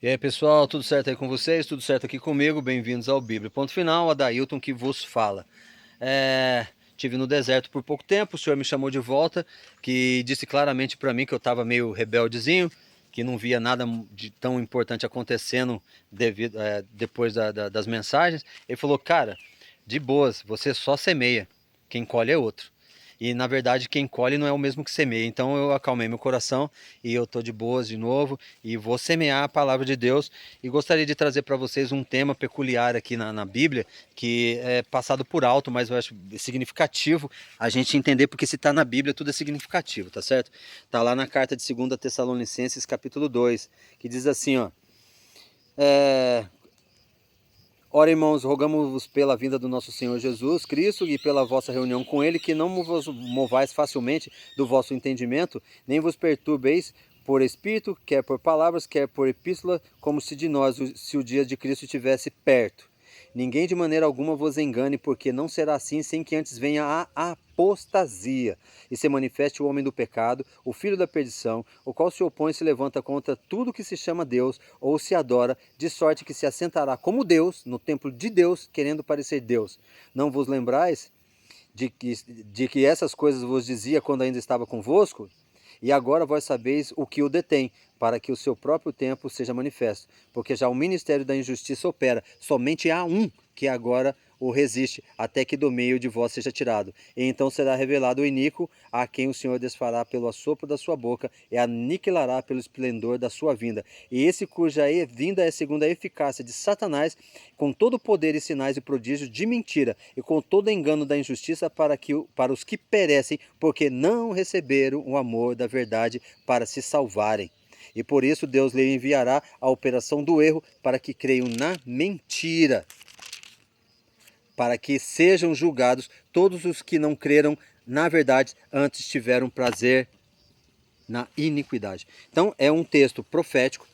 E aí pessoal, tudo certo aí com vocês? Tudo certo aqui comigo? Bem-vindos ao Bíblia. Ponto final, Adailton que vos fala. Tive no deserto por pouco tempo, o senhor me chamou de volta, que disse claramente para mim que eu estava meio rebeldezinho, que não via nada de tão importante acontecendo depois das mensagens. Ele falou, cara, de boas, você só semeia, quem colhe é outro. E na verdade quem colhe não é o mesmo que semeia. Então eu acalmei meu coração e eu tô de boas de novo e vou semear a palavra de Deus. E gostaria de trazer para vocês um tema peculiar aqui na Bíblia, que é passado por alto, mas eu acho significativo a gente entender, porque se está na Bíblia tudo é significativo, tá certo? Tá lá na carta de 2 Tessalonicenses capítulo 2, que diz assim, ó. É, Ora, irmãos, rogamos-vos pela vinda do nosso Senhor Jesus Cristo e pela vossa reunião com Ele, que não vos movais facilmente do vosso entendimento, nem vos perturbeis por espírito, quer por palavras, quer por epístola, como se de nós, se o dia de Cristo estivesse perto. Ninguém de maneira alguma vos engane, porque não será assim sem que antes venha a apostasia e se manifeste o homem do pecado, o filho da perdição, o qual se opõe e se levanta contra tudo que se chama Deus ou se adora, de sorte que se assentará como Deus no templo de Deus, querendo parecer Deus. Não vos lembrais de que essas coisas vos dizia quando ainda estava convosco? E agora vós sabeis o que o detém, para que o seu próprio tempo seja manifesto. Porque já o ministério da injustiça opera, somente há um que agora o resiste, até que do meio de vós seja tirado. E então será revelado o iníquo, a quem o Senhor desfará pelo assopro da sua boca, e aniquilará pelo esplendor da sua vinda. E esse cuja vinda é segundo a eficácia de Satanás, com todo o poder e sinais e prodígios de mentira, e com todo engano da injustiça para os que perecem, porque não receberam o amor da verdade para se salvarem. E por isso Deus lhe enviará a operação do erro para que creiam na mentira, para que sejam julgados todos os que não creram na verdade, antes tiveram prazer na iniquidade. Então é um texto profético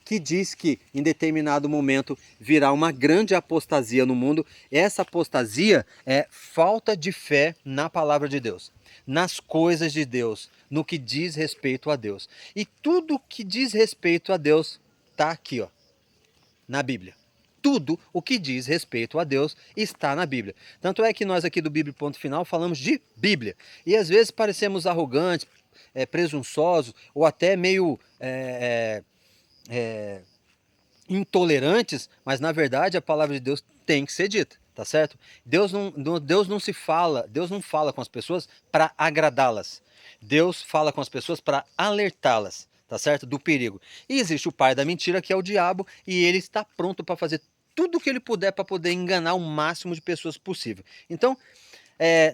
que diz que em determinado momento virá uma grande apostasia no mundo. Essa apostasia é falta de fé na palavra de Deus, nas coisas de Deus, no que diz respeito a Deus. E tudo que diz respeito a Deus está aqui, ó, na Bíblia. Tudo o que diz respeito a Deus está na Bíblia. Tanto é que nós aqui do Bíblia Ponto Final falamos de Bíblia. E às vezes parecemos arrogantes, presunçosos ou até meio intolerantes, mas na verdade a palavra de Deus tem que ser dita, tá certo? Deus não fala com as pessoas para agradá-las. Deus fala com as pessoas para alertá-las, tá certo? Do perigo. E existe o pai da mentira, que é o diabo, e ele está pronto para fazer tudo o que ele puder para poder enganar o máximo de pessoas possível. Então,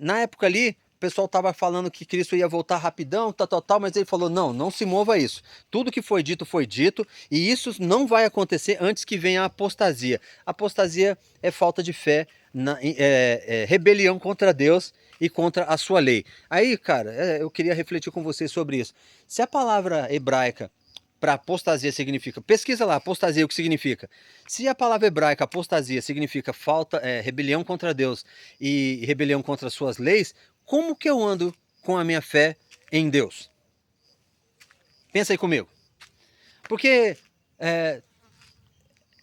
na época ali, o pessoal estava falando que Cristo ia voltar rapidão, tal, mas ele falou, não, não se mova isso. Tudo que foi dito, e isso não vai acontecer antes que venha a apostasia. Apostasia é falta de fé, rebelião contra Deus e contra a sua lei. Aí, cara, eu queria refletir com vocês sobre isso. Se a palavra hebraica para apostasia significa, pesquisa lá, apostasia, o que significa. Se a palavra hebraica apostasia significa rebelião contra Deus e rebelião contra suas leis, como que eu ando com a minha fé em Deus? Pensa aí comigo. Porque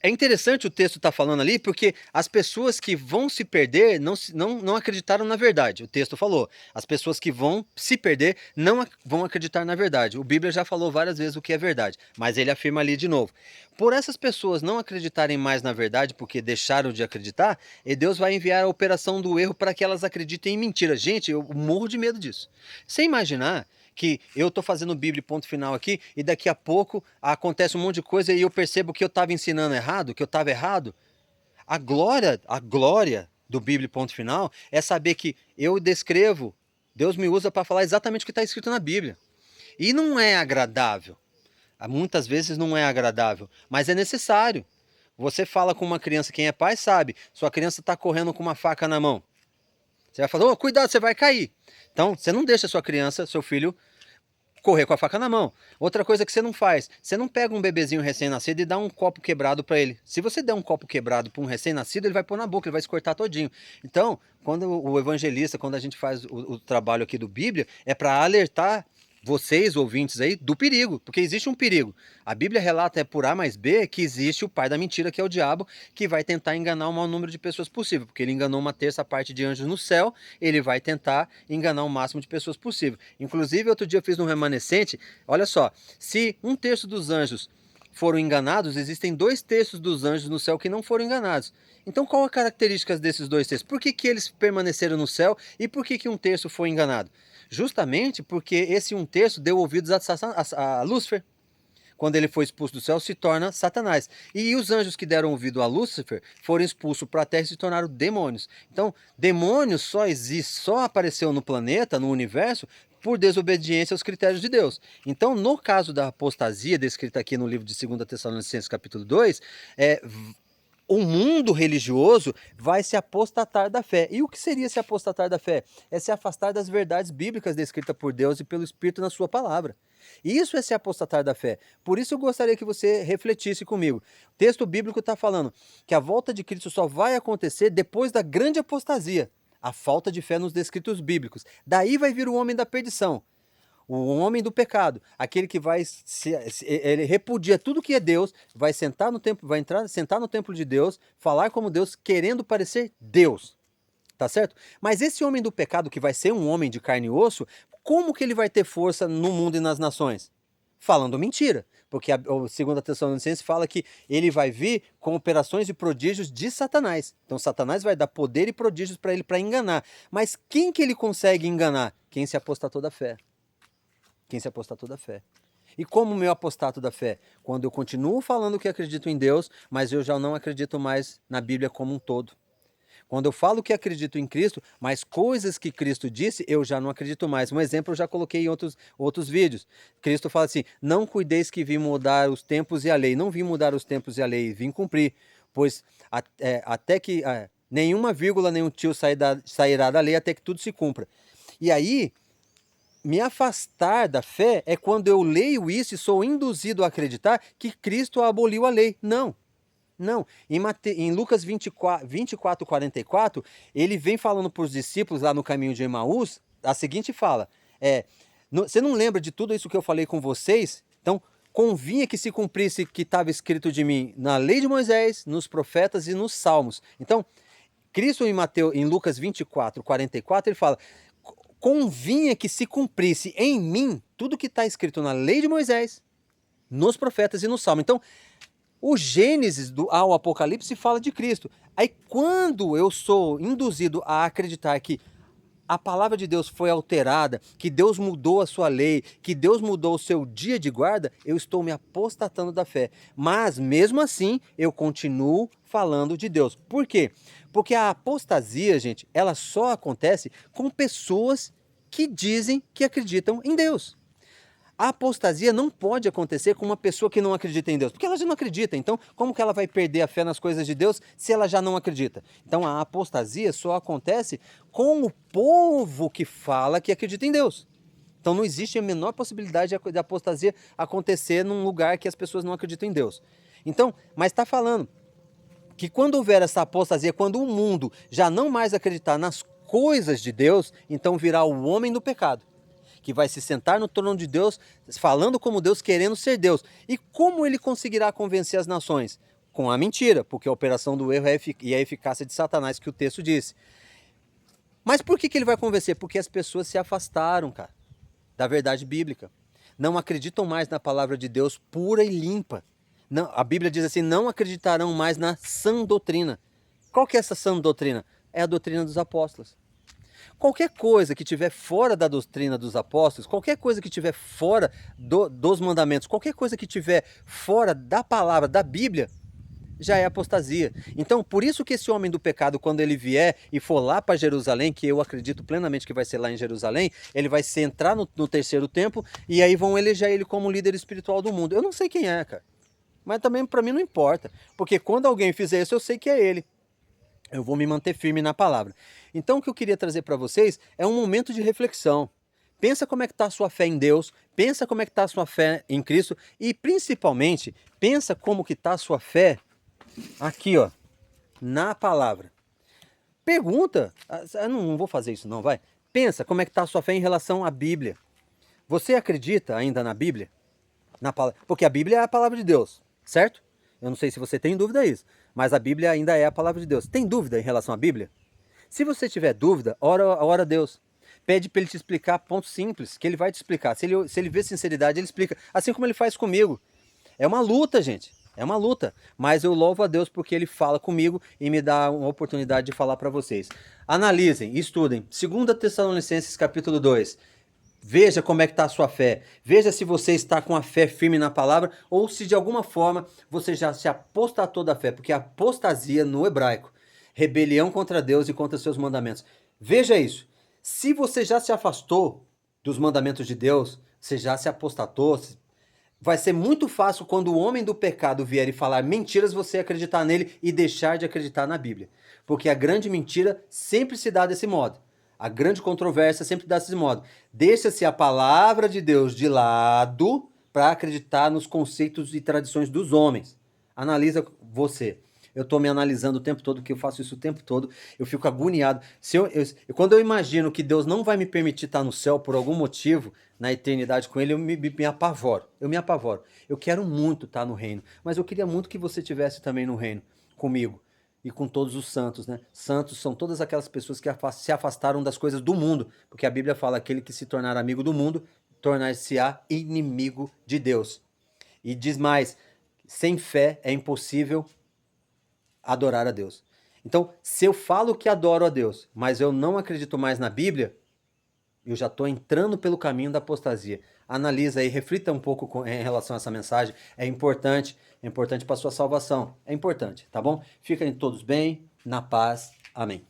é interessante o texto estar falando ali, porque as pessoas que vão se perder não acreditaram na verdade. O texto falou, as pessoas que vão se perder não vão acreditar na verdade. O Bíblia já falou várias vezes o que é verdade, mas ele afirma ali de novo. Por essas pessoas não acreditarem mais na verdade, porque deixaram de acreditar, e Deus vai enviar a operação do erro para que elas acreditem em mentira. Gente, eu morro de medo disso. Sem imaginar que eu estou fazendo Bíblia ponto final aqui e daqui a pouco acontece um monte de coisa e eu percebo que eu estava ensinando errado, que eu estava errado. A glória do Bíblia ponto final é saber que eu descrevo, Deus me usa para falar exatamente o que está escrito na Bíblia. E não é agradável. Muitas vezes não é agradável, mas é necessário. Você fala com uma criança, quem é pai sabe, sua criança está correndo com uma faca na mão. Você vai falar, oh, cuidado, você vai cair. Então, você não deixa sua criança, seu filho, correr com a faca na mão. Outra coisa que você não faz, você não pega um bebezinho recém-nascido e dá um copo quebrado para ele. Se você der um copo quebrado para um recém-nascido, ele vai pôr na boca, ele vai se cortar todinho. Então, quando o evangelista, quando a gente faz o trabalho aqui do Bíblia, é para alertar vocês, ouvintes aí, do perigo, porque existe um perigo. A Bíblia relata, por A mais B, que existe o pai da mentira, que é o diabo, que vai tentar enganar o maior número de pessoas possível, porque ele enganou uma terça parte de anjos no céu, ele vai tentar enganar o máximo de pessoas possível. Inclusive, outro dia eu fiz no remanescente, olha só, se um terço dos anjos foram enganados, existem 2/3 dos anjos no céu que não foram enganados. Então, qual a característica desses 2/3? Por que eles permaneceram no céu e por que um terço foi enganado? Justamente porque esse 1/3 deu ouvidos a Lúcifer. Quando ele foi expulso do céu, se torna Satanás. E os anjos que deram ouvido a Lúcifer foram expulsos para a terra e se tornaram demônios. Então, demônios só apareceu no planeta, no universo, por desobediência aos critérios de Deus. Então, no caso da apostasia, descrita aqui no livro de 2 Tessalonicenses capítulo 2, o mundo religioso vai se apostatar da fé. E o que seria se apostatar da fé? É se afastar das verdades bíblicas descritas por Deus e pelo Espírito na sua palavra. Isso é se apostatar da fé. Por isso eu gostaria que você refletisse comigo. O texto bíblico está falando que a volta de Cristo só vai acontecer depois da grande apostasia, a falta de fé nos descritos bíblicos. Daí vai vir o homem da perdição, o homem do pecado, aquele que ele repudia tudo que é Deus, vai sentar no templo, sentar no templo de Deus, falar como Deus, querendo parecer Deus. Tá certo? Mas esse homem do pecado, que vai ser um homem de carne e osso, como que ele vai ter força no mundo e nas nações? Falando mentira. Porque a 2 Tessalonicenses fala que ele vai vir com operações e prodígios de Satanás. Então Satanás vai dar poder e prodígios para ele para enganar. Mas quem que ele consegue enganar? Quem se apostatou da fé. Quem se apostatou da fé. E como o meu apostato da fé? Quando eu continuo falando que acredito em Deus, mas eu já não acredito mais na Bíblia como um todo. Quando eu falo que acredito em Cristo, mas coisas que Cristo disse, eu já não acredito mais. Um exemplo eu já coloquei em outros vídeos. Cristo fala assim, não cuideis que vim mudar os tempos e a lei. Não vim mudar os tempos e a lei, vim cumprir. Pois até que nenhuma vírgula, nenhum tio sairá da lei até que tudo se cumpra. E aí, me afastar da fé é quando eu leio isso e sou induzido a acreditar que Cristo aboliu a lei. Não. Não, em Lucas 24, 44, ele vem falando para os discípulos lá no caminho de Emaús, a seguinte fala, você não lembra de tudo isso que eu falei com vocês? Então, convinha que se cumprisse o que estava escrito de mim na lei de Moisés, nos profetas e nos salmos. Então, Cristo em Lucas 24, 44, ele fala, convinha que se cumprisse em mim tudo que está escrito na lei de Moisés, nos profetas e no salmo. Então, o Gênesis ao Apocalipse fala de Cristo. Aí quando eu sou induzido a acreditar que a palavra de Deus foi alterada, que Deus mudou a sua lei, que Deus mudou o seu dia de guarda, eu estou me apostatando da fé. Mas mesmo assim, eu continuo falando de Deus. Por quê? Porque a apostasia, gente, ela só acontece com pessoas que dizem que acreditam em Deus. A apostasia não pode acontecer com uma pessoa que não acredita em Deus, porque ela já não acredita. Então, como que ela vai perder a fé nas coisas de Deus se ela já não acredita? Então, a apostasia só acontece com o povo que fala que acredita em Deus. Então, não existe a menor possibilidade de apostasia acontecer num lugar que as pessoas não acreditam em Deus. Então, mas está falando que quando houver essa apostasia, quando o mundo já não mais acreditar nas coisas de Deus, então virá o homem do pecado, que vai se sentar no trono de Deus, falando como Deus, querendo ser Deus. E como ele conseguirá convencer as nações? Com a mentira, porque a operação do erro e a eficácia de Satanás, que o texto disse. Mas por que ele vai convencer? Porque as pessoas se afastaram, cara, da verdade bíblica. Não acreditam mais na palavra de Deus pura e limpa. Não, a Bíblia diz assim, não acreditarão mais na sã doutrina. Qual que é essa sã doutrina? É a doutrina dos apóstolos. Qualquer coisa que estiver fora da doutrina dos apóstolos, qualquer coisa que estiver fora dos mandamentos, qualquer coisa que estiver fora da palavra, da Bíblia, já é apostasia. Então, por isso que esse homem do pecado, quando ele vier e for lá para Jerusalém, que eu acredito plenamente que vai ser lá em Jerusalém, ele vai se entrar no terceiro templo e aí vão eleger ele como líder espiritual do mundo. Eu não sei quem é, cara. Mas também para mim não importa. Porque quando alguém fizer isso, eu sei que é ele. Eu vou me manter firme na palavra. Então o que eu queria trazer para vocês é um momento de reflexão. Pensa como é que está a sua fé em Deus, pensa como é que está a sua fé em Cristo e principalmente pensa como que está a sua fé aqui, ó, na palavra. Pergunta, eu não vou fazer isso não, vai. Pensa como é que está a sua fé em relação à Bíblia. Você acredita ainda na Bíblia? Porque a Bíblia é a palavra de Deus, certo? Eu não sei se você tem dúvida disso, mas a Bíblia ainda é a palavra de Deus. Tem dúvida em relação à Bíblia? Se você tiver dúvida, ora a Deus. Pede para ele te explicar pontos simples, que ele vai te explicar. Se ele vê sinceridade, ele explica. Assim como ele faz comigo. É uma luta, gente. É uma luta. Mas eu louvo a Deus porque ele fala comigo e me dá uma oportunidade de falar para vocês. Analisem, estudem. 2 Tessalonicenses capítulo 2. Veja como é que está a sua fé. Veja se você está com a fé firme na palavra ou se de alguma forma você já se apostatou da fé. Porque apostasia no hebraico, rebelião contra Deus e contra seus mandamentos. Veja isso. Se você já se afastou dos mandamentos de Deus, você já se apostatou, vai ser muito fácil quando o homem do pecado vier e falar mentiras, você acreditar nele e deixar de acreditar na Bíblia. Porque a grande mentira sempre se dá desse modo. A grande controvérsia sempre dá desse modo. Deixa-se a palavra de Deus de lado para acreditar nos conceitos e tradições dos homens. Analisa você. Eu estou me analisando o tempo todo, que eu faço isso o tempo todo. Eu fico agoniado. Quando eu imagino que Deus não vai me permitir estar no céu por algum motivo, na eternidade com Ele, eu me apavoro. Eu me apavoro. Eu quero muito estar no reino, mas eu queria muito que você estivesse também no reino comigo e com todos os santos, né? Santos são todas aquelas pessoas que se afastaram das coisas do mundo, porque a Bíblia fala: aquele que se tornar amigo do mundo, tornar-se-á inimigo de Deus. E diz mais: sem fé é impossível adorar a Deus. Então, se eu falo que adoro a Deus, mas eu não acredito mais na Bíblia, eu já estou entrando pelo caminho da apostasia. Analisa aí, reflita um pouco em relação a essa mensagem. É importante para a sua salvação. É importante, tá bom? Fiquem todos bem, na paz. Amém.